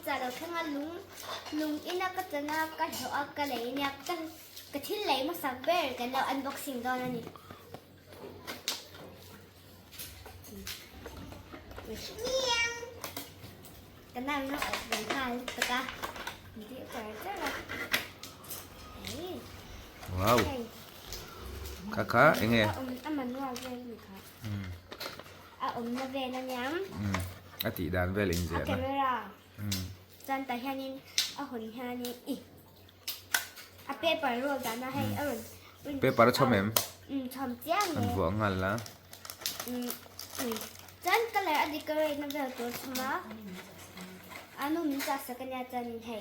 จะเราแค่ว่าลุงอินักก็จะน่าก็เห็นเอากระเลยเนี่ยก็ที่ไหลมาสักเบอร์กันเราอันบ็อกซิ่งตอนนั้นนี่กันนั่งเนาะเหมือนกันตะกะนี่เจ๋อละว้าวค่ะเอ็งไงมันนวดเวลค่ะมาเวลนั่นยังอติดานเวลเองเสียนะจันแต่แค่นี้หุ่นแค่นี้อีกเป๊ะปล่อยรวมกันนะให้เป๊ะปล่อยชอบไหมชอบเจ้าเลยมันหัวงันละจันก็เลยอดีตก็เลยนั่งเวลตัวใช่ไหมนุ่มจะสักเนี่ยจันให้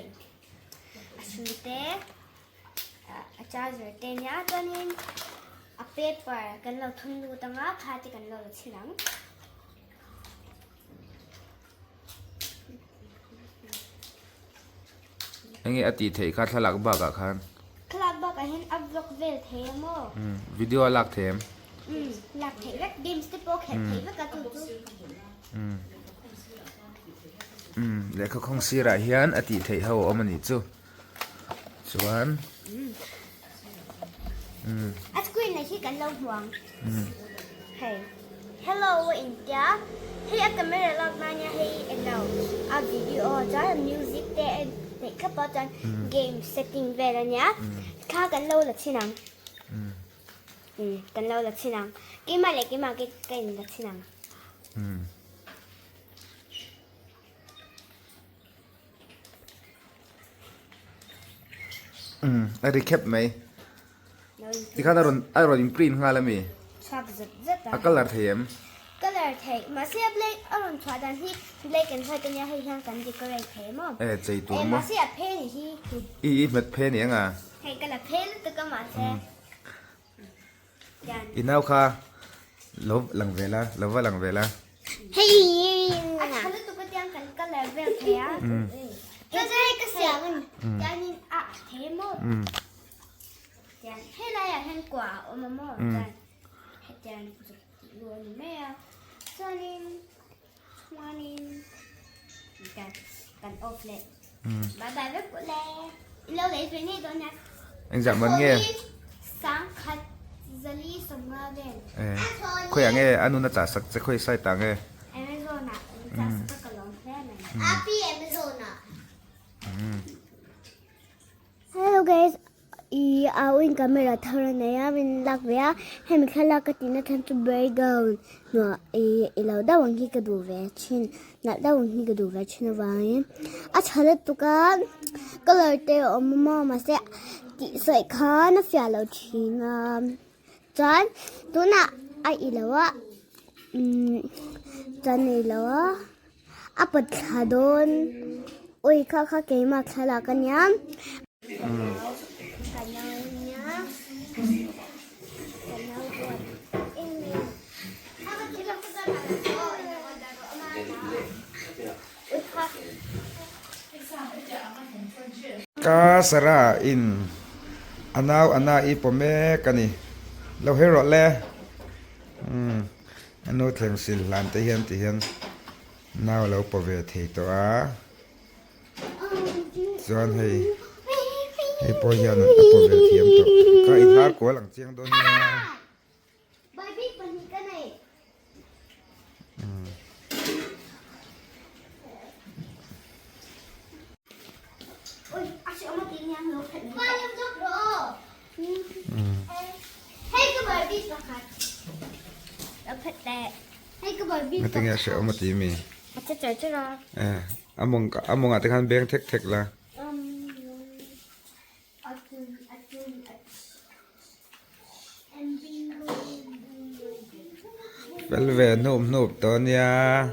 สุดเตะจ้าจะเตะเนี่ยจันนี่เป๊ะปล่อยกันเราทุ่งดูตั้งอ่ะพาที่กันเราชิลังเอ็งไงอติเทค่าทลักบักอะคันทลักบักเห็นอัพบล็อกเวลเทมวิดีโอลักเทมหลักเทมเกมสติปโปแคทเทมก็ตุ้แล้วเขาคงสิระเฮียนอติเทเขาเอามันนี่จู่ส่วนสกุลในที่กันเราห่วงเฮ้ย Hello India ให้กันไม่ได้ลอกมาเนี่ยให้เราวิดีโอจ้ามิวสิกเต้เด็กขับจันเกมเซตติ้งเวลาเนี่ยข้ากันเราหลักชินังกันเราหลักชินังกี่มาเลยกี่มากี่หลักชินังอะไรแคปไหมที่ข้าตอนอินปรินต์ข้าแล้วมีชอบจัดก็ลาเทียมก็เลยเทมาเสียบเล็กชอบดันที่เล็กกันใช้กันเนี่ยให้ห่างกันดีก็เลยเทมั้งใจตัวมั้งมาเสียบเพนที่มันเพนยังไงให้กันละเพนตัวก็มาเสียอินเอาค่ะลบหลังเวลาลบว่าหลังเวลาเฮ้ยฉันตัวก็ยังกันก็เลยเวลเทียก็จะให้ก็เสียมันยันนี่เทมั้งยันให้อะไรให้กว่ามามั่งยันให้ยันรวนแม่จานินมานินกันออฟเลยบายบายไปกูเลยเราเลยไปนี่ตัวนี้อันจากมันเงี้ยสังขัดจะรีสมมาเด่นคุยอย่างเงี้ยอันนู้นน่าจะสักจะคุยใส่ตังเงี้ยเอเมซอนอ่ะจะสักกระลองแค่ไหนพี่เอเมซอนอ่ะ Hello guys in camera thorna ya min lakwa hem khala ka tina than to break down no ilo da wang hi ka du ve chin na da wang hi ka du ve chin wa chala tu ka color te omma ma se ti sai kha na fya lo thina chan tu na ai ilawa chan ilawa apat khadon oi kha ke ma khala kan ya Kasara in anaw ana ipome kani lo hero le ano theng sil lan te hian naw lo pove thei to a zon hei po hian pove thiam to ka in har ko lang chiang don ya bai bi pan ka nei ôi anh sẽ mất tiền nha luôn ba em giúp rồi hay cái bài đi sao hả đã phết tệ hay cái bài đi cái tiếng sẽ mất tiền mi chắc chắn chứ rồi among at kan beng tek la Velve nộp to nha